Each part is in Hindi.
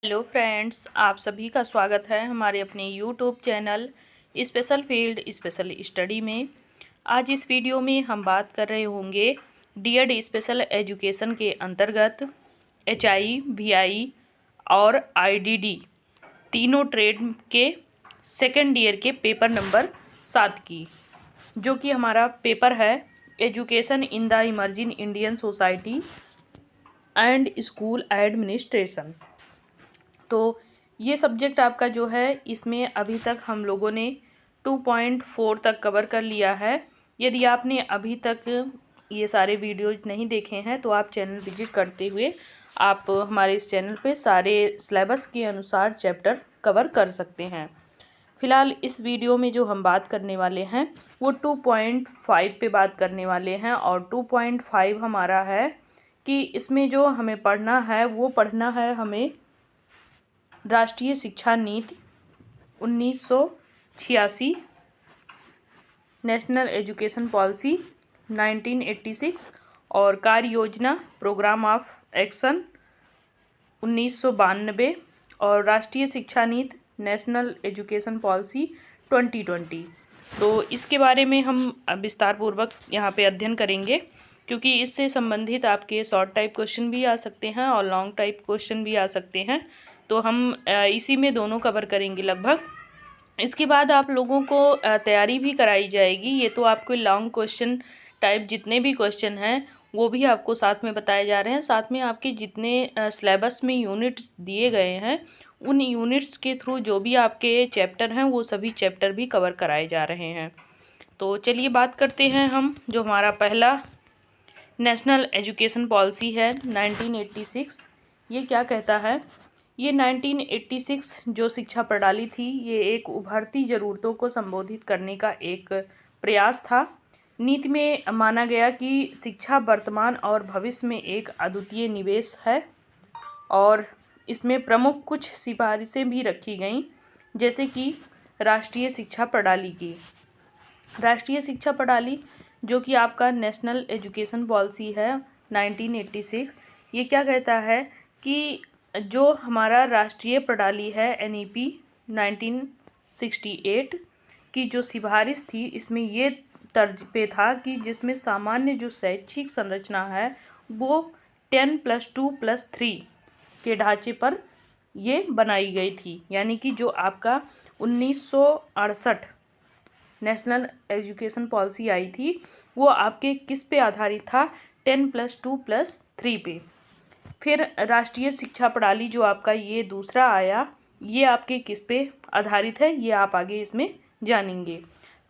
हेलो फ्रेंड्स, आप सभी का स्वागत है हमारे अपने YouTube channel special field special study में। आज इस वीडियो में हम बात कर रहे होंगे डीएड स्पेशल एजुकेशन के अंतर्गत एचआई, वीआई और आईडीडी तीनों ट्रेड के सेकेंड ईयर के पेपर नंबर 7 की, जो कि हमारा पेपर है education in the emerging Indian society and school administration. तो ये सब्जेक्ट आपका जो है, इसमें अभी तक हम लोगों ने 2.4 तक कवर कर लिया है। यदि आपने अभी तक ये सारे वीडियोज नहीं देखे हैं तो आप चैनल विजिट करते हुए आप हमारे इस चैनल पे सारे सिलेबस के अनुसार चैप्टर कवर कर सकते हैं। फ़िलहाल इस वीडियो में जो हम बात करने वाले हैं वो 2.5 पे बात करने वाले हैं, और 2.5 हमारा है कि इसमें जो हमें पढ़ना है वो पढ़ना है हमें राष्ट्रीय शिक्षा नीति 1986, नेशनल एजुकेशन पॉलिसी 1986 और कार्य योजना प्रोग्राम ऑफ एक्शन 1992 और राष्ट्रीय शिक्षा नीति नेशनल एजुकेशन पॉलिसी 2020। तो इसके बारे में हम विस्तार पूर्वक यहाँ पे अध्ययन करेंगे, क्योंकि इससे संबंधित आपके शॉर्ट टाइप क्वेश्चन भी आ सकते हैं और लॉन्ग टाइप क्वेश्चन भी आ सकते हैं। तो हम इसी में दोनों कवर करेंगे लगभग। इसके बाद आप लोगों को तैयारी भी कराई जाएगी। ये तो आपको लॉन्ग क्वेश्चन टाइप जितने भी क्वेश्चन हैं वो भी आपको साथ में बताए जा रहे हैं। साथ में आपके जितने सिलेबस में यूनिट्स दिए गए हैं उन यूनिट्स के थ्रू जो भी आपके चैप्टर हैं वो सभी चैप्टर भी कवर कराए जा रहे हैं। तो चलिए बात करते हैं हम। जो हमारा पहला नेशनल एजुकेशन पॉलिसी है 1986, ये क्या कहता है? ये 1986 जो शिक्षा प्रणाली थी, ये एक उभरती ज़रूरतों को संबोधित करने का एक प्रयास था। नीति में माना गया कि शिक्षा वर्तमान और भविष्य में एक अद्वितीय निवेश है, और इसमें प्रमुख कुछ सिफारिशें भी रखी गईं, जैसे कि राष्ट्रीय शिक्षा प्रणाली की। राष्ट्रीय शिक्षा प्रणाली जो कि आपका नेशनल एजुकेशन पॉलिसी है 1986, ये क्या कहता है कि जो हमारा राष्ट्रीय प्रणाली है एनईपी 1968 की जो सिफारिश थी, इसमें ये तर्ज पे था कि जिसमें सामान्य जो शैक्षिक संरचना है वो 10+2+3 के ढांचे पर ये बनाई गई थी। यानी कि जो आपका 1968 नेशनल एजुकेशन पॉलिसी आई थी वो आपके किस पे आधारित था? 10+2+3 पे। फिर राष्ट्रीय शिक्षा प्रणाली जो आपका ये दूसरा आया, ये आपके किस पे आधारित है, ये आप आगे इसमें जानेंगे।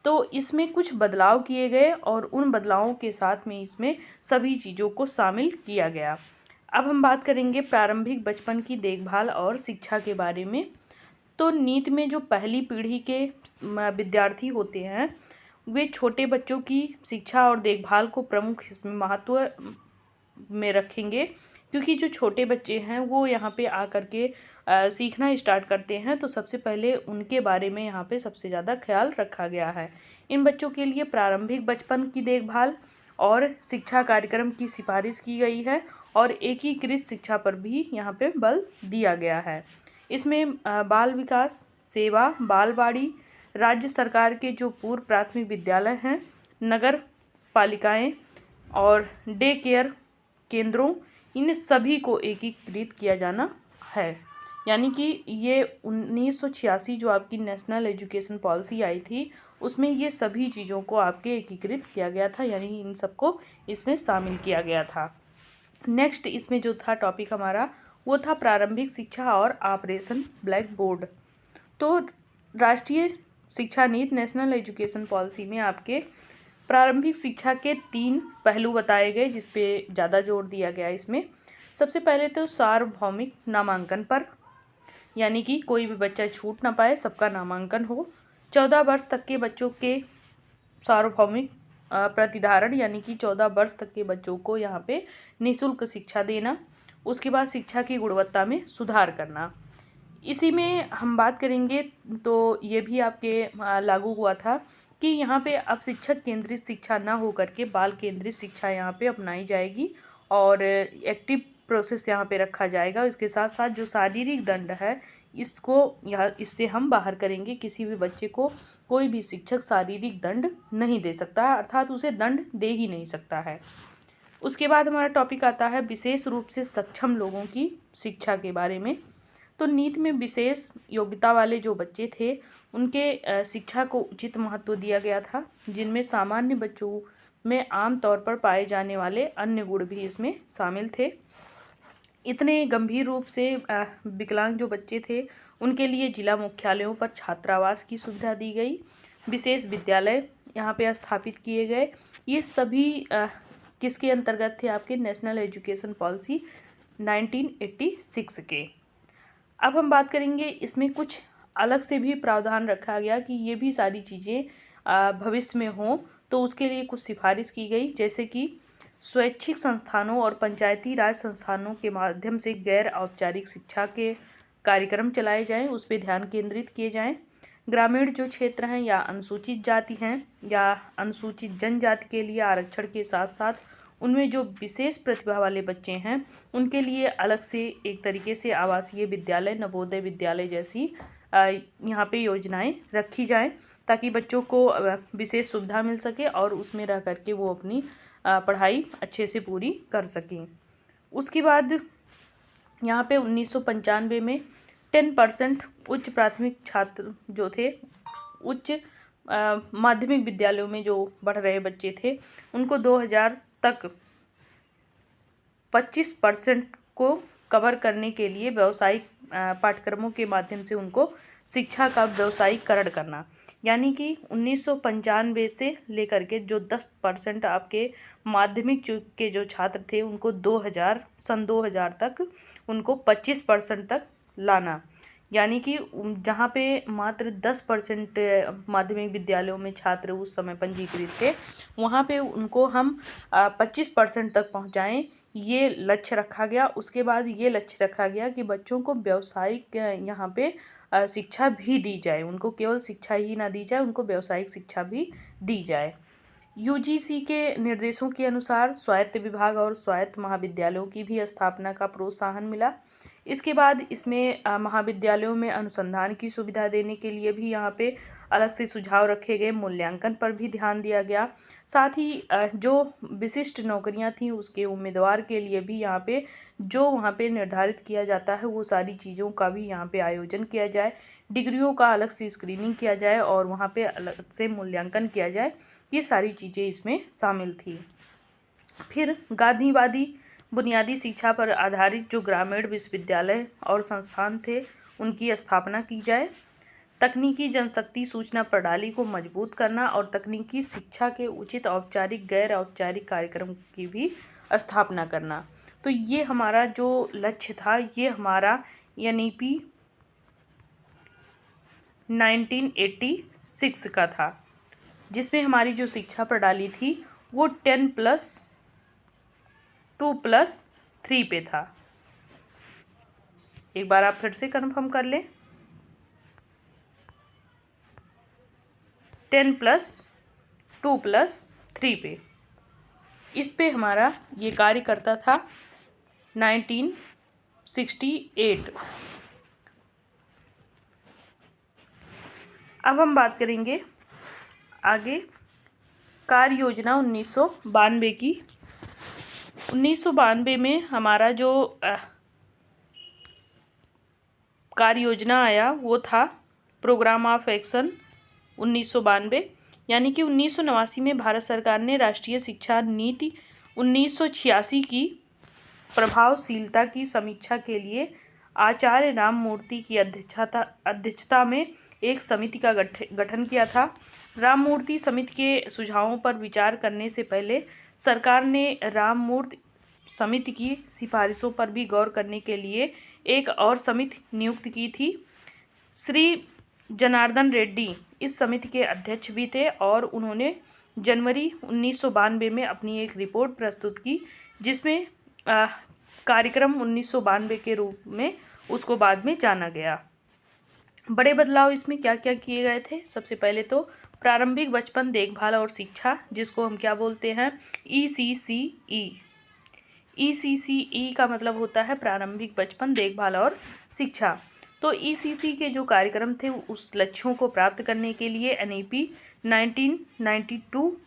तो इसमें कुछ बदलाव किए गए और उन बदलावों के साथ में इसमें सभी चीज़ों को शामिल किया गया। अब हम बात करेंगे प्रारंभिक बचपन की देखभाल और शिक्षा के बारे में। तो नीति में जो पहली पीढ़ी के विद्यार्थी होते हैं वे छोटे बच्चों की शिक्षा और देखभाल को प्रमुख इसमें महत्व में रखेंगे, क्योंकि जो छोटे बच्चे हैं वो यहाँ पे आकर के सीखना स्टार्ट करते हैं, तो सबसे पहले उनके बारे में यहाँ पे सबसे ज़्यादा ख्याल रखा गया है। इन बच्चों के लिए प्रारंभिक बचपन की देखभाल और शिक्षा कार्यक्रम की सिफारिश की गई है, और एकीकृत शिक्षा पर भी यहाँ पे बल दिया गया है। इसमें बाल विकास सेवा, बालवाड़ी, राज्य सरकार के जो पूर्व प्राथमिक विद्यालय हैं, नगर पालिकाएँ और डे केयर केंद्रों, इन सभी को एकीकृत किया जाना है। यानी कि ये 1986 जो आपकी नेशनल एजुकेशन पॉलिसी आई थी उसमें ये सभी चीज़ों को आपके एकीकृत किया गया था, यानी इन सबको इसमें शामिल किया गया था। नेक्स्ट इसमें जो था टॉपिक हमारा वो था प्रारंभिक शिक्षा और ऑपरेशन ब्लैक बोर्ड। तो राष्ट्रीय शिक्षा नीति नेशनल एजुकेशन पॉलिसी में आपके प्रारंभिक शिक्षा के 3 पहलू बताए गए, जिस पे ज़्यादा जोर दिया गया। इसमें सबसे पहले तो सार्वभौमिक नामांकन पर, यानी कि कोई भी बच्चा छूट ना पाए, सबका नामांकन हो। 14 वर्ष तक के बच्चों के सार्वभौमिक प्रतिधारण, यानी कि 14 वर्ष तक के बच्चों को यहाँ पे निःशुल्क शिक्षा देना। उसके बाद शिक्षा की गुणवत्ता में सुधार करना। इसी में हम बात करेंगे तो ये भी आपके लागू हुआ था कि यहाँ पे अब शिक्षक केंद्रित शिक्षा ना हो करके बाल केंद्रित शिक्षा यहाँ पे अपनाई जाएगी, और एक्टिव प्रोसेस यहाँ पे रखा जाएगा। इसके साथ साथ जो शारीरिक दंड है इससे हम बाहर करेंगे। किसी भी बच्चे को कोई भी शिक्षक शारीरिक दंड नहीं दे सकता है, अर्थात उसे दंड दे ही नहीं सकता है। उसके बाद हमारा टॉपिक आता है विशेष रूप से सक्षम लोगों की शिक्षा के बारे में। तो नीति में विशेष योग्यता वाले जो बच्चे थे उनके शिक्षा को उचित महत्व दिया गया था, जिनमें सामान्य बच्चों में आमतौर पर पाए जाने वाले अन्य गुण भी इसमें शामिल थे। इतने गंभीर रूप से विकलांग जो बच्चे थे उनके लिए जिला मुख्यालयों पर छात्रावास की सुविधा दी गई, विशेष विद्यालय यहाँ पे स्थापित किए गए। ये सभी किसके अंतर्गत थे? आपके नेशनल एजुकेशन पॉलिसी 1986 के। अब हम बात करेंगे इसमें कुछ अलग से भी प्रावधान रखा गया कि ये भी सारी चीज़ें भविष्य में हों, तो उसके लिए कुछ सिफारिश की गई, जैसे कि स्वैच्छिक संस्थानों और पंचायती राज संस्थानों के माध्यम से गैर औपचारिक शिक्षा के कार्यक्रम चलाए जाएं, उस पर ध्यान केंद्रित किए जाएं। ग्रामीण जो क्षेत्र हैं या अनुसूचित जाति हैं या अनुसूचित जनजाति के लिए आरक्षण के साथ साथ उनमें जो विशेष प्रतिभा वाले बच्चे हैं उनके लिए अलग से एक तरीके से आवासीय विद्यालय, नवोदय विद्यालय जैसी यहाँ पे योजनाएं रखी जाएं, ताकि बच्चों को विशेष सुविधा मिल सके और उसमें रह करके वो अपनी पढ़ाई अच्छे से पूरी कर सकें। उसके बाद यहाँ पे 1995 में 10% उच्च प्राथमिक छात्र जो थे उच्च माध्यमिक विद्यालयों में जो पढ़ रहे बच्चे थे उनको 2000 तक 25% को कवर करने के लिए व्यावसायिक पाठ्यक्रमों के माध्यम से उनको शिक्षा का व्यावसायिकरण करना, यानी कि 1995 से लेकर के जो 10% आपके माध्यमिक के जो छात्र थे उनको सन 2000 तक उनको 25% तक लाना, यानी कि जहाँ पे मात्र 10% माध्यमिक विद्यालयों में छात्र उस समय पंजीकृत थे वहाँ पे उनको हम 25% तक पहुँचाएं, ये लक्ष्य रखा गया। उसके बाद ये लक्ष्य रखा गया कि बच्चों को व्यावसायिक यहाँ पे शिक्षा भी दी जाए, उनको केवल शिक्षा ही ना दी जाए, उनको व्यावसायिक शिक्षा भी दी जाए। यूजीसी के निर्देशों के अनुसार स्वायत्त विभाग और स्वायत्त महाविद्यालयों की भी स्थापना का प्रोत्साहन मिला। इसके बाद इसमें महाविद्यालयों में अनुसंधान की सुविधा देने के लिए भी यहाँ पे अलग से सुझाव रखे गए, मूल्यांकन पर भी ध्यान दिया गया। साथ ही जो विशिष्ट नौकरियां थीं उसके उम्मीदवार के लिए भी यहाँ पे जो वहाँ पे निर्धारित किया जाता है वो सारी चीज़ों का भी यहाँ पे आयोजन किया जाए, डिग्रियों का अलग से स्क्रीनिंग किया जाए और वहाँ पे अलग से मूल्यांकन किया जाए, ये सारी चीज़ें इसमें शामिल थी। फिर गांधीवादी बुनियादी शिक्षा पर आधारित जो ग्रामीण विश्वविद्यालय और संस्थान थे उनकी स्थापना की जाए। तकनीकी जनशक्ति सूचना प्रणाली को मजबूत करना और तकनीकी शिक्षा के उचित औपचारिक गैर औपचारिक कार्यक्रम की भी स्थापना करना। तो ये हमारा जो लक्ष्य था ये हमारा NEP 1986 का था, जिसमें हमारी जो शिक्षा प्रणाली थी वो 10+2+3 पे था। एक बार आप फिर से कंफर्म कर लें, 10+2+3 पे। इस पे हमारा ये कार्य करता था 1968। अब हम बात करेंगे आगे कार्य योजना 1992 की। 1992 में हमारा जो कार्य योजना आया वो था प्रोग्राम ऑफ एक्शन 1992, यानी कि 1989 में भारत सरकार ने राष्ट्रीय शिक्षा नीति 1986 की प्रभावशीलता की समीक्षा के लिए आचार्य राममूर्ति की अध्यक्षता में एक समिति का गठन किया था। राममूर्ति समिति के सुझावों पर विचार करने से पहले सरकार ने राममूर्ति समिति की सिफारिशों पर भी गौर करने के लिए एक और समिति नियुक्त की थी। श्री जनार्दन रेड्डी इस समिति के अध्यक्ष भी थे और उन्होंने जनवरी 1992 में अपनी एक रिपोर्ट प्रस्तुत की, जिसमें कार्यक्रम 1992 के रूप में उसको बाद में जाना गया। बड़े बदलाव इसमें क्या क्या किए गए थे? सबसे पहले तो प्रारंभिक बचपन देखभाल और शिक्षा, जिसको हम क्या बोलते हैं, ECCE। ECCE का मतलब होता है प्रारंभिक बचपन देखभाल और शिक्षा। तो ECC के जो कार्यक्रम थे उस लक्ष्यों को प्राप्त करने के लिए NEP 1992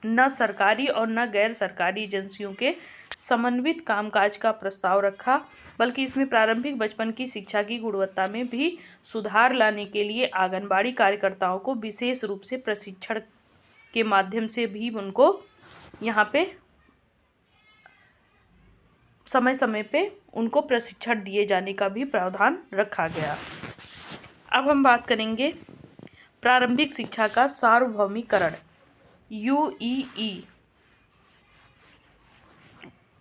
न सरकारी और न गैर सरकारी एजेंसियों के समन्वित कामकाज का प्रस्ताव रखा, बल्कि इसमें प्रारंभिक बचपन की शिक्षा की गुणवत्ता में भी सुधार लाने के लिए आंगनबाड़ी कार्यकर्ताओं को विशेष रूप से प्रशिक्षण के माध्यम से भी उनको यहाँ पे समय समय पे उनको प्रशिक्षण दिए जाने का भी प्रावधान रखा गया। अब हम बात करेंगे प्रारंभिक शिक्षा का सार्वभौमिकरण UEE।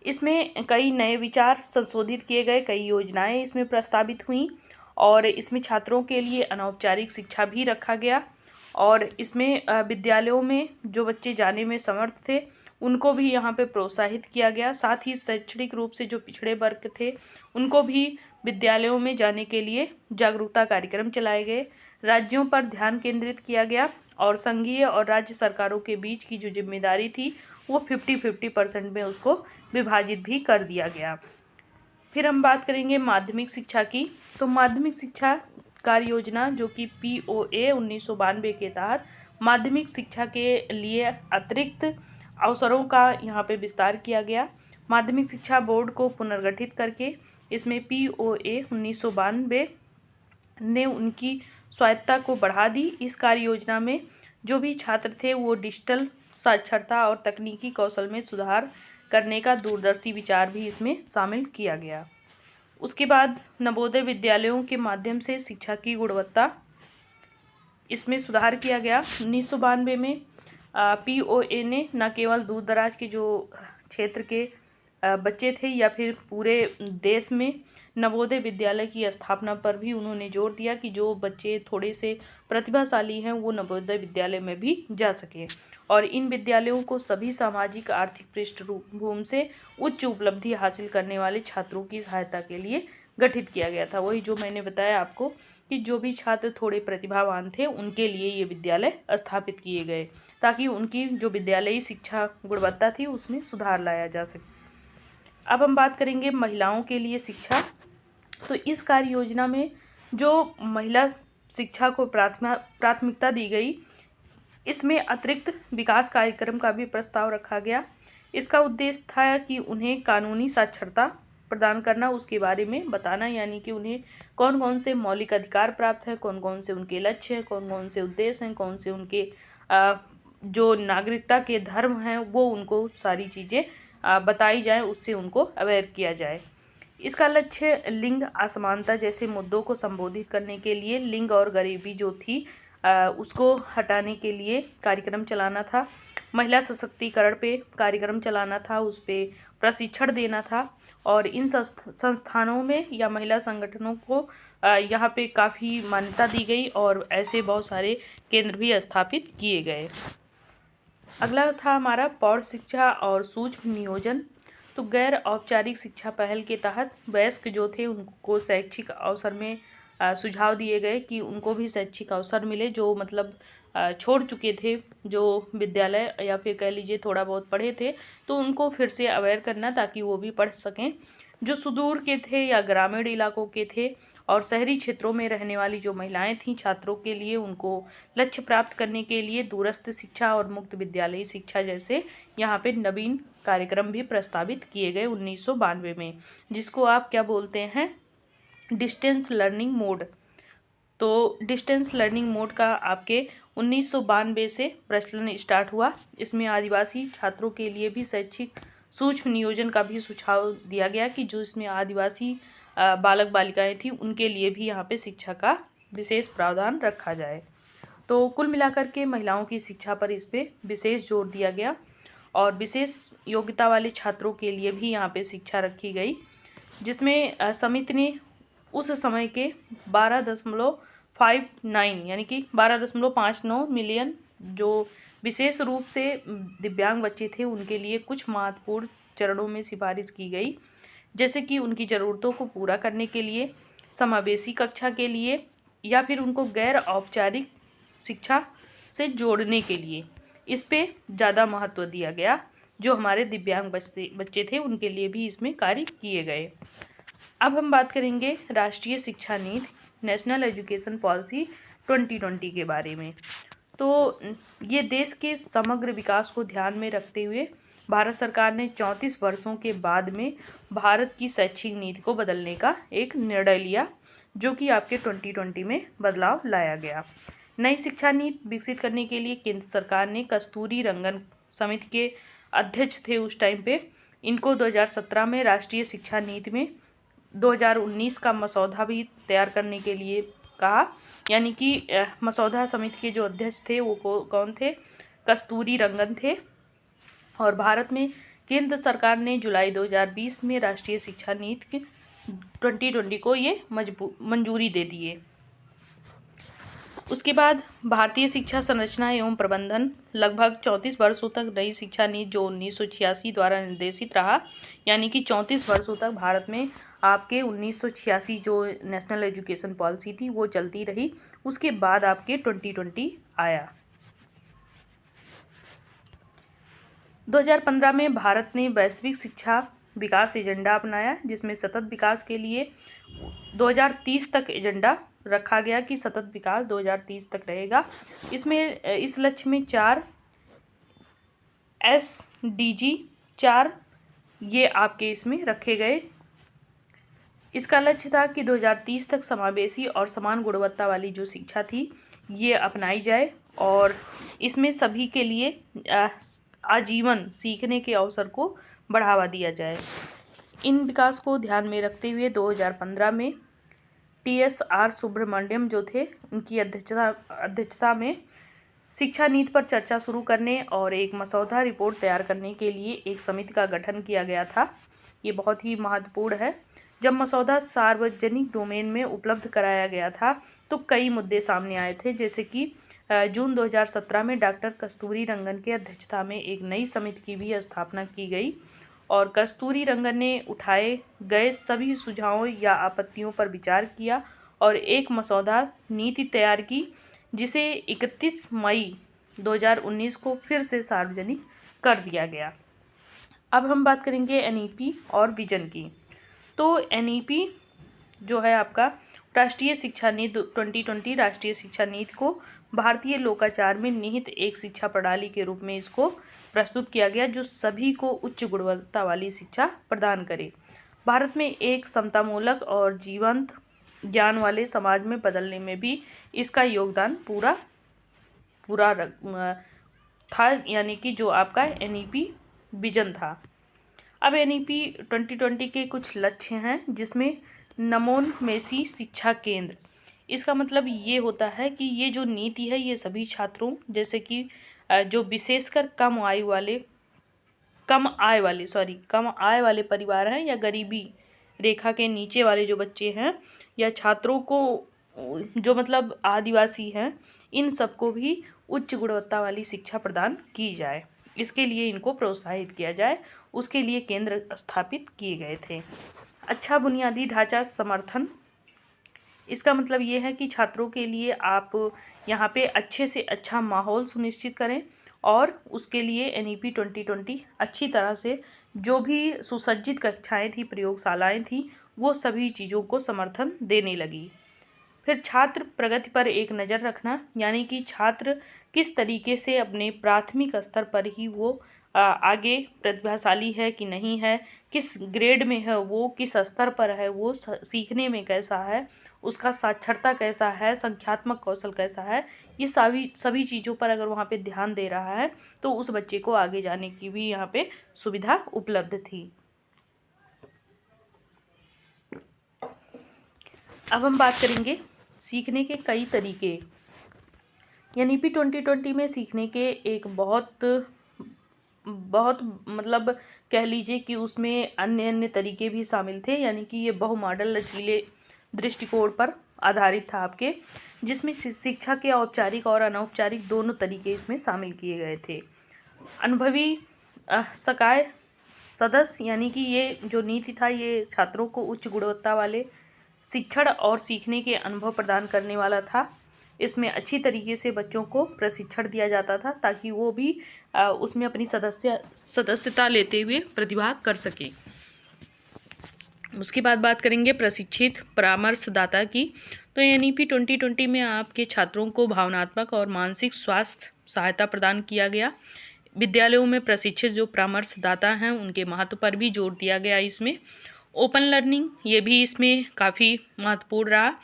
इसमें कई नए विचार संशोधित किए गए, कई योजनाएं इसमें प्रस्तावित हुई और इसमें छात्रों के लिए अनौपचारिक शिक्षा भी रखा गया और इसमें विद्यालयों में जो बच्चे जाने में समर्थ थे उनको भी यहाँ पे प्रोत्साहित किया गया। साथ ही शैक्षणिक रूप से जो पिछड़े वर्ग थे उनको भी विद्यालयों में जाने के लिए जागरूकता कार्यक्रम चलाए गए। राज्यों पर ध्यान केंद्रित किया गया और संघीय और राज्य सरकारों के बीच की जो जिम्मेदारी थी वो 50-50% में उसको विभाजित भी कर दिया गया। फिर हम बात करेंगे माध्यमिक शिक्षा की। तो माध्यमिक शिक्षा कार्य योजना जो कि POA 1992 के तहत माध्यमिक शिक्षा के लिए अतिरिक्त अवसरों का यहाँ पे विस्तार किया गया। माध्यमिक शिक्षा बोर्ड को पुनर्गठित करके इसमें POA 1992 ने उनकी स्वायत्तता को बढ़ा दी। इस कार्य योजना में जो भी छात्र थे वो डिजिटल साक्षरता और तकनीकी कौशल में सुधार करने का दूरदर्शी विचार भी इसमें शामिल किया गया। उसके बाद नवोदय विद्यालयों के माध्यम से शिक्षा की गुणवत्ता इसमें सुधार किया गया। 1992 में POA ने न केवल दूर दराज के जो क्षेत्र के बच्चे थे या फिर पूरे देश में नवोदय विद्यालय की स्थापना पर भी उन्होंने जोर दिया कि जो बच्चे थोड़े से प्रतिभाशाली हैं वो नवोदय विद्यालय में भी जा सकें और इन विद्यालयों को सभी सामाजिक आर्थिक पृष्ठभूमि से उच्च उपलब्धि हासिल करने वाले छात्रों की सहायता के लिए गठित किया गया था। वही जो मैंने बताया आपको कि जो भी छात्र थोड़े प्रतिभावान थे उनके लिए ये विद्यालय स्थापित किए गए ताकि उनकी जो विद्यालयी शिक्षा गुणवत्ता थी उसमें सुधार लाया जा सके। अब हम बात करेंगे महिलाओं के लिए शिक्षा। तो इस कार्य योजना में जो महिला शिक्षा को प्राथमिकता दी गई, इसमें अतिरिक्त विकास कार्यक्रम का भी प्रस्ताव रखा गया। इसका उद्देश्य था कि उन्हें कानूनी साक्षरता प्रदान करना, उसके बारे में बताना, यानी कि उन्हें कौन कौन से मौलिक अधिकार प्राप्त हैं, कौन कौन से उनके लक्ष्य हैं, कौन कौन से उद्देश्य हैं, कौन से उनके जो नागरिकता के धर्म हैं वो उनको सारी चीज़ें बताई जाए, उससे उनको अवेयर किया जाए। इसका लक्ष्य लिंग असमानता जैसे मुद्दों को संबोधित करने के लिए लिंग और गरीबी जो थी उसको हटाने के लिए कार्यक्रम चलाना था। महिला सशक्तिकरण पे कार्यक्रम चलाना था, उस पर प्रशिक्षण देना था और इन संस्थानों में या महिला संगठनों को यहाँ पे काफ़ी मान्यता दी गई और ऐसे बहुत सारे केंद्र भी स्थापित किए गए। अगला था हमारा प्रौढ़ शिक्षा और सूक्ष्म नियोजन। तो गैर औपचारिक शिक्षा पहल के तहत वयस्क जो थे उनको शैक्षिक अवसर में सुझाव दिए गए कि उनको भी शैक्षिक अवसर मिले, जो मतलब छोड़ चुके थे जो विद्यालय या फिर कह लीजिए थोड़ा बहुत पढ़े थे तो उनको फिर से अवेयर करना ताकि वो भी पढ़ सकें। जो सुदूर के थे या ग्रामीण इलाकों के थे और शहरी क्षेत्रों में रहने वाली जो महिलाएं थीं, छात्रों के लिए उनको लक्ष्य प्राप्त करने के लिए दूरस्थ शिक्षा और मुक्त विद्यालयी शिक्षा जैसे यहाँ पे नवीन कार्यक्रम भी प्रस्तावित किए गए 1992 में, जिसको आप क्या बोलते हैं, डिस्टेंस लर्निंग मोड। तो डिस्टेंस लर्निंग मोड का आपके 1992 से प्रचलन स्टार्ट हुआ। इसमें आदिवासी छात्रों के लिए भी शैक्षिक सूक्ष्म नियोजन का भी सुझाव दिया गया कि जो इसमें आदिवासी बालक बालिकाएं थी उनके लिए भी यहाँ पे शिक्षा का विशेष प्रावधान रखा जाए। तो कुल मिलाकर के महिलाओं की शिक्षा पर इस पे विशेष जोर दिया गया और विशेष योग्यता वाले छात्रों के लिए भी यहाँ पे शिक्षा रखी गई, जिसमें समिति ने उस समय के 12.59 यानी कि 12.59 मिलियन जो विशेष रूप से दिव्यांग बच्चे थे उनके लिए कुछ महत्वपूर्ण चरणों में सिफारिश की गई, जैसे कि उनकी ज़रूरतों को पूरा करने के लिए, समावेशी कक्षा के लिए या फिर उनको गैर औपचारिक शिक्षा से जोड़ने के लिए। इस पे ज़्यादा महत्व दिया गया जो हमारे दिव्यांग बच्चे थे उनके लिए भी इसमें कार्य किए गए। अब हम बात करेंगे राष्ट्रीय शिक्षा नीति, नेशनल एजुकेशन पॉलिसी 2020 के बारे में। तो ये देश के समग्र विकास को ध्यान में रखते हुए भारत सरकार ने 34 वर्षों के बाद में भारत की शैक्षिक नीति को बदलने का एक निर्णय लिया, जो कि आपके 2020 में बदलाव लाया गया। नई शिक्षा नीति विकसित करने के लिए केंद्र सरकार ने कस्तूरी रंगन समिति के अध्यक्ष थे उस टाइम पे, इनको 2017 में राष्ट्रीय शिक्षा नीति में 2019 का मसौदा भी तैयार करने के लिए कहा। यानी कि मसौदा समिति के जो अध्यक्ष थे वो कौन थे? कस्तूरी रंगन थे। और भारत में केंद्र सरकार ने जुलाई 2020 में राष्ट्रीय शिक्षा नीति 2020 को ये मंजूरी दे दिए। उसके बाद भारतीय शिक्षा संरचना एवं प्रबंधन लगभग 34 वर्षों तक नई शिक्षा नीति जो 1986 द्वारा निर्देशित रहा, यानी कि 34 वर्षों तक भारत में आपके 1986 जो नेशनल एजुकेशन पॉलिसी थी वो चलती रही। उसके बाद आपके 2020 आया। 2015 में भारत ने वैश्विक शिक्षा विकास एजेंडा अपनाया, जिसमें सतत विकास के लिए 2030 तक एजेंडा रखा गया कि सतत विकास 2030 तक रहेगा। इसमें इस लक्ष्य में 4 SDG 4 ये आपके इसमें रखे गए। इसका लक्ष्य था कि 2030 तक समावेशी और समान गुणवत्ता वाली जो शिक्षा थी ये अपनाई जाए और इसमें सभी के लिए आजीवन सीखने के अवसर को बढ़ावा दिया जाए। इन विकास को ध्यान में रखते हुए 2015 में TSR सुब्रमण्यम जो थे उनकी अध्यक्षता में शिक्षा नीति पर चर्चा शुरू करने और एक मसौदा रिपोर्ट तैयार करने के लिए एक समिति का गठन किया गया था। ये बहुत ही महत्वपूर्ण है। जब मसौदा सार्वजनिक डोमेन में उपलब्ध कराया गया था तो कई मुद्दे सामने आए थे, जैसे कि जून 2017 में डॉक्टर कस्तूरी रंगन की अध्यक्षता में एक नई समिति की भी स्थापना की गई और कस्तूरी रंगन ने उठाए गए सभी सुझावों या आपत्तियों पर विचार किया और एक मसौदा नीति तैयार की, जिसे 31 मई 2019 को फिर से सार्वजनिक कर दिया गया। अब हम बात करेंगे NEP और विजन की। तो NEP जो है आपका राष्ट्रीय शिक्षा नीति 2020 राष्ट्रीय शिक्षा नीति को भारतीय लोकाचार में निहित एक शिक्षा प्रणाली के रूप में इसको प्रस्तुत किया गया, जो सभी को उच्च गुणवत्ता वाली शिक्षा प्रदान करे। भारत में एक समतामूलक और जीवंत ज्ञान वाले समाज में बदलने में भी इसका योगदान पूरा था, यानी कि जो आपका NEP विजन था। अब NEP 2020 के कुछ लक्ष्य हैं, जिसमें नवोन्मेषी शिक्षा केंद्र। इसका मतलब ये होता है कि ये जो नीति है ये सभी छात्रों, जैसे कि जो विशेषकर कम आय वाले परिवार हैं या गरीबी रेखा के नीचे वाले जो बच्चे हैं या छात्रों को जो मतलब आदिवासी हैं, इन सबको भी उच्च गुणवत्ता वाली शिक्षा प्रदान की जाए। इसके लिए इनको प्रोत्साहित किया जाए, उसके लिए केंद्र स्थापित किए गए थे। अच्छा बुनियादी ढांचा समर्थन, इसका मतलब ये है कि छात्रों के लिए आप यहाँ पे अच्छे से अच्छा माहौल सुनिश्चित करें और उसके लिए NEP 2020 अच्छी तरह से जो भी सुसज्जित कक्षाएं थी, प्रयोगशालाएं थी, वो सभी चीज़ों को समर्थन देने लगी। फिर छात्र प्रगति पर एक नज़र रखना, यानी कि छात्र किस तरीके से अपने प्राथमिक स्तर पर ही वो आगे प्रतिभाशाली है कि नहीं है, किस ग्रेड में है वो, किस स्तर पर है वो, सीखने में कैसा है, उसका साक्षरता कैसा है, संख्यात्मक कौशल कैसा है, ये सभी चीज़ों पर अगर वहाँ पे ध्यान दे रहा है तो उस बच्चे को आगे जाने की भी यहाँ पे सुविधा उपलब्ध थी। अब हम बात करेंगे सीखने के कई तरीके। NEP 2020 में सीखने के एक बहुत मतलब कह लीजिए कि उसमें अन्य तरीके भी शामिल थे, यानी कि ये बहुमॉडल लचीले दृष्टिकोण पर आधारित था आपके, जिसमें शिक्षा के औपचारिक और अनौपचारिक दोनों तरीके इसमें शामिल किए गए थे। अनुभवी सकाय सदस्य, यानी कि ये जो नीति था ये छात्रों को उच्च गुणवत्ता वाले शिक्षण और सीखने के अनुभव प्रदान करने वाला था। इसमें अच्छी तरीके से बच्चों को प्रशिक्षण दिया जाता था ताकि वो भी उसमें अपनी सदस्यता लेते हुए प्रतिभाग कर सकें। उसके बाद बात करेंगे प्रशिक्षित परामर्शदाता की। तो NEP 2020 में आपके छात्रों को भावनात्मक और मानसिक स्वास्थ्य सहायता प्रदान किया गया। विद्यालयों में प्रशिक्षित जो परामर्शदाता हैं उनके महत्व पर भी जोर दिया गया। इसमें ओपन लर्निंग ये भी इसमें काफ़ी महत्वपूर्ण रहा।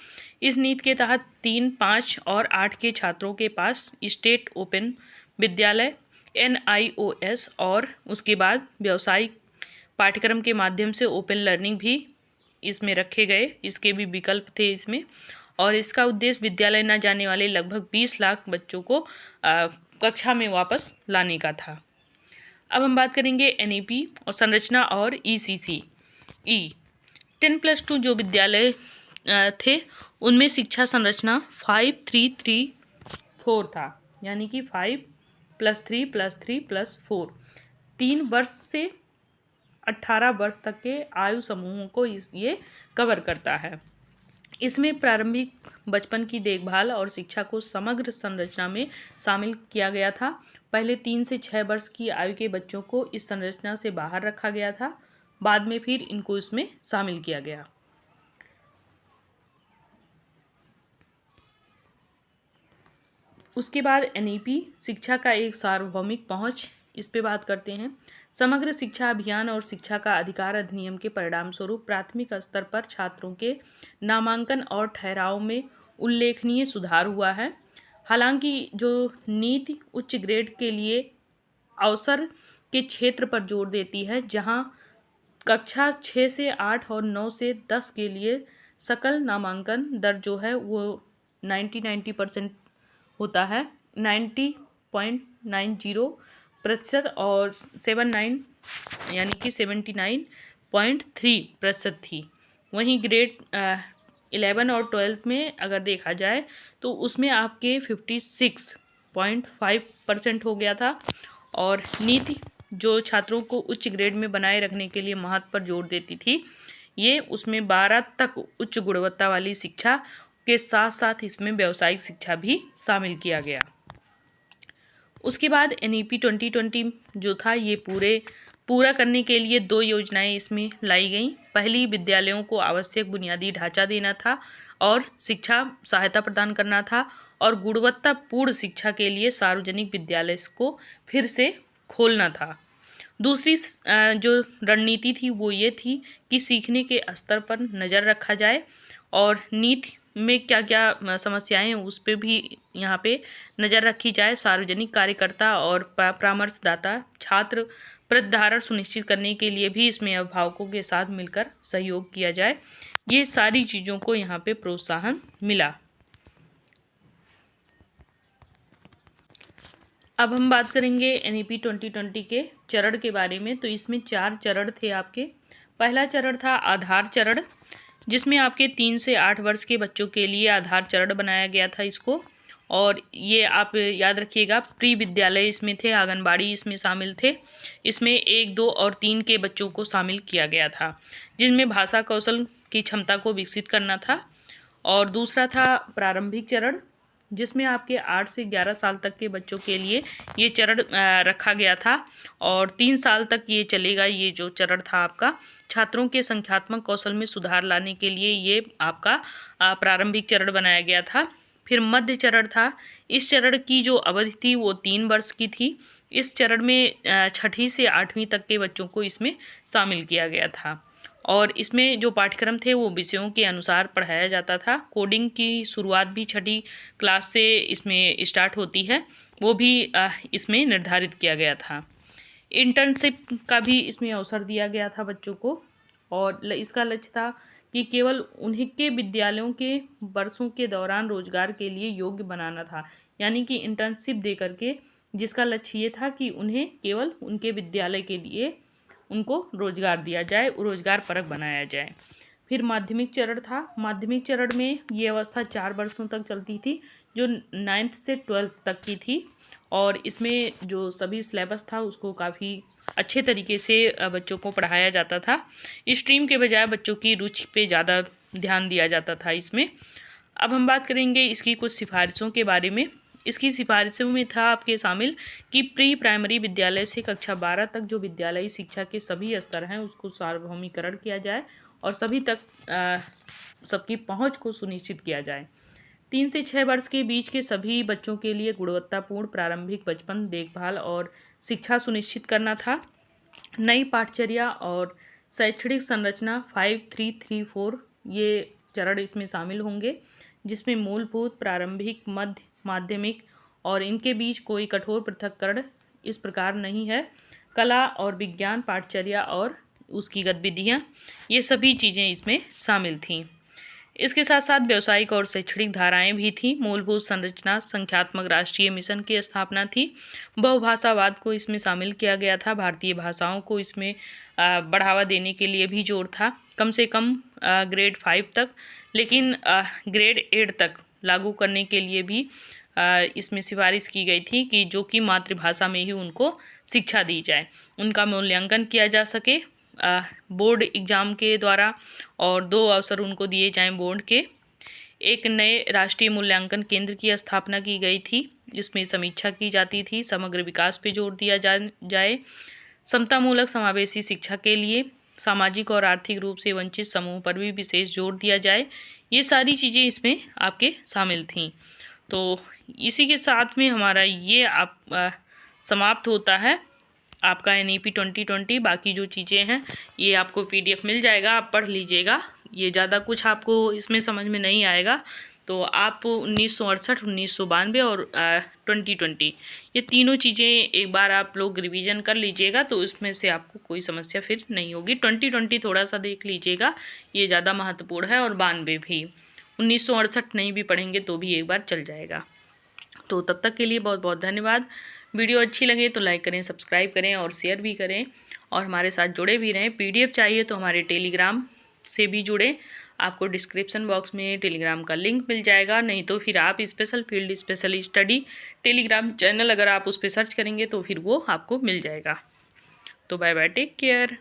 इस नीति के तहत 3, 5 और 8 के छात्रों के पास स्टेट ओपन विद्यालय NIOS और उसके बाद व्यावसायिक पाठ्यक्रम के माध्यम से ओपन लर्निंग भी इसमें रखे गए। इसके भी विकल्प थे इसमें, और इसका उद्देश्य विद्यालय न जाने वाले लगभग 20 लाख बच्चों को कक्षा में वापस लाने का था। अब हम बात करेंगे NEP और संरचना और ECC 10+2 जो विद्यालय थे उनमें शिक्षा संरचना 5-3-3-4 था, यानी कि 5+3+3+4 3 वर्ष से 18 वर्ष तक के आयु समूहों को ये कवर करता है। इसमें प्रारंभिक बचपन की देखभाल और शिक्षा को समग्र संरचना में शामिल किया गया था। पहले 3 से 6 वर्ष की आयु के बच्चों को इस संरचना से बाहर रखा गया था, बाद में फिर इनको इसमें शामिल किया गया। उसके बाद NEP शिक्षा का एक सार्वभौमिक पहुंच, इस पे बात करते हैं। समग्र शिक्षा अभियान और शिक्षा का अधिकार अधिनियम के परिणाम स्वरूप प्राथमिक स्तर पर छात्रों के नामांकन और ठहराव में उल्लेखनीय सुधार हुआ है। हालांकि जो नीति उच्च ग्रेड के लिए अवसर के क्षेत्र पर जोर देती है, जहां कक्षा 6 से 8 और 9 से 10 के लिए सकल नामांकन दर जो है वो 90% होता है, 90.90% और 79.3% थी। वहीं ग्रेड 11 और 12 में अगर देखा जाए तो उसमें आपके 56.5% हो गया था। और नीति जो छात्रों को उच्च ग्रेड में बनाए रखने के लिए महत्व पर जोर देती थी, ये उसमें 12 तक उच्च गुणवत्ता वाली शिक्षा के साथ साथ इसमें व्यावसायिक शिक्षा भी शामिल किया गया। उसके बाद NEP 2020 जो था ये पूरा करने के लिए 2 योजनाएं इसमें लाई गई। पहली विद्यालयों को आवश्यक बुनियादी ढांचा देना था और शिक्षा सहायता प्रदान करना था, और गुणवत्तापूर्ण शिक्षा के लिए सार्वजनिक विद्यालय को फिर से खोलना था। दूसरी जो रणनीति थी वो ये थी कि सीखने के स्तर पर नज़र रखा जाए और नीति में क्या क्या समस्याएं हैं उस पर भी यहाँ पे नज़र रखी जाए। सार्वजनिक कार्यकर्ता और परामर्शदाता छात्र प्रतिधारण सुनिश्चित करने के लिए भी इसमें अभिभावकों के साथ मिलकर सहयोग किया जाए। ये सारी चीज़ों को यहाँ पे प्रोत्साहन मिला। अब हम बात करेंगे NEP 2020 के चरण के बारे में। तो इसमें 4 चरण थे आपके। पहला चरण था आधार चरण, जिसमें आपके 3 से 8 वर्ष के बच्चों के लिए आधार चरण बनाया गया था इसको। और ये आप याद रखिएगा, प्री विद्यालय इसमें थे, आंगनबाड़ी इसमें शामिल थे। इसमें 1, 2 और 3 के बच्चों को शामिल किया गया था, जिनमें भाषा कौशल की क्षमता को विकसित करना था। और दूसरा था प्रारंभिक चरण, जिसमें आपके 8 से 11 साल तक के बच्चों के लिए ये चरण रखा गया था और 3 साल तक ये चलेगा। ये जो चरण था आपका छात्रों के संख्यात्मक कौशल में सुधार लाने के लिए ये आपका प्रारंभिक चरण बनाया गया था। फिर मध्य चरण था। इस चरण की जो अवधि थी वो 3 वर्ष की थी। इस चरण में 6वीं से 8वीं तक के बच्चों को इसमें शामिल किया गया था और इसमें जो पाठ्यक्रम थे वो विषयों के अनुसार पढ़ाया जाता था। कोडिंग की शुरुआत भी 6वीं क्लास से इसमें स्टार्ट होती है, वो भी इसमें निर्धारित किया गया था। इंटर्नशिप का भी इसमें अवसर दिया गया था बच्चों को, और इसका लक्ष्य था कि केवल उन्हीं के विद्यालयों के वर्षों के दौरान रोजगार के लिए योग्य बनाना था। यानी कि इंटर्नशिप दे करके जिसका लक्ष्य ये था कि उन्हें केवल उनके विद्यालय के लिए उनको रोजगार दिया जाए, रोजगार परक बनाया जाए। फिर माध्यमिक चरण था। माध्यमिक चरण में ये अवस्था 4 वर्षों तक चलती थी, जो 9th से 12th तक की थी। और इसमें जो सभी सिलेबस था उसको काफ़ी अच्छे तरीके से बच्चों को पढ़ाया जाता था। स्ट्रीम के बजाय बच्चों की रुचि पे ज़्यादा ध्यान दिया जाता था इसमें। अब हम बात करेंगे इसकी कुछ सिफारिशों के बारे में। इसकी सिफारिशों में था आपके शामिल कि प्री प्राइमरी विद्यालय से कक्षा 12 तक जो विद्यालयी शिक्षा के सभी स्तर हैं उसको सार्वभौमिकरण किया जाए और सभी तक सबकी पहुंच को सुनिश्चित किया जाए। 3 से 6 वर्ष के बीच के सभी बच्चों के लिए गुणवत्तापूर्ण प्रारंभिक बचपन देखभाल और शिक्षा सुनिश्चित करना था। नई पाठचर्या और शैक्षणिक संरचना 5-3-3-4 ये चरण इसमें शामिल होंगे, जिसमें मूलभूत, प्रारंभिक, मध्य, माध्यमिक और इनके बीच कोई कठोर पृथक्करण इस प्रकार नहीं है। कला और विज्ञान पाठचर्या और उसकी गतिविधियाँ, ये सभी चीज़ें इसमें शामिल थीं। इसके साथ साथ व्यावसायिक और शैक्षणिक धाराएं भी थीं। मूलभूत संरचना संख्यात्मक राष्ट्रीय मिशन की स्थापना थी। बहुभाषावाद को इसमें शामिल किया गया था। भारतीय भाषाओं को इसमें बढ़ावा देने के लिए भी जोर था, कम से कम ग्रेड 5 तक, लेकिन ग्रेड 8 तक लागू करने के लिए भी इसमें सिफारिश की गई थी कि जो कि मातृभाषा में ही उनको शिक्षा दी जाए, उनका मूल्यांकन किया जा सके बोर्ड एग्ज़ाम के द्वारा और 2 अवसर उनको दिए जाएं बोर्ड के। एक नए राष्ट्रीय मूल्यांकन केंद्र की स्थापना की गई थी, जिसमें समीक्षा की जाती थी। समग्र विकास पे जोर दिया जाए। समतामूलक समावेशी शिक्षा के लिए सामाजिक और आर्थिक रूप से वंचित समूह पर भी विशेष जोर दिया जाए। ये सारी चीज़ें इसमें आपके शामिल थीं। तो इसी के साथ में हमारा ये समाप्त होता है आपका NEP 2020। बाकी जो चीज़ें हैं ये आपको PDF मिल जाएगा, आप पढ़ लीजिएगा। ये ज़्यादा कुछ आपको इसमें समझ में नहीं आएगा, तो आप 1968, 1992 और 2020 ये तीनों चीज़ें एक बार आप लोग रिवीजन कर लीजिएगा, तो इसमें से आपको कोई समस्या फिर नहीं होगी। 2020 थोड़ा सा देख लीजिएगा, ये ज़्यादा महत्वपूर्ण है, और 92 भी। 1968 नहीं भी पढ़ेंगे तो भी एक बार चल जाएगा। तो तब तक के लिए बहुत बहुत धन्यवाद। वीडियो अच्छी लगे तो लाइक करें, सब्सक्राइब करें और शेयर भी करें, और हमारे साथ जुड़े भी रहें। PDF चाहिए तो हमारे टेलीग्राम से भी जुड़ें। आपको डिस्क्रिप्शन बॉक्स में टेलीग्राम का लिंक मिल जाएगा, नहीं तो फिर आप special field special study Telegram channel अगर आप उस पर सर्च करेंगे तो फिर वो आपको मिल जाएगा। तो बाय बाय, टेक केयर।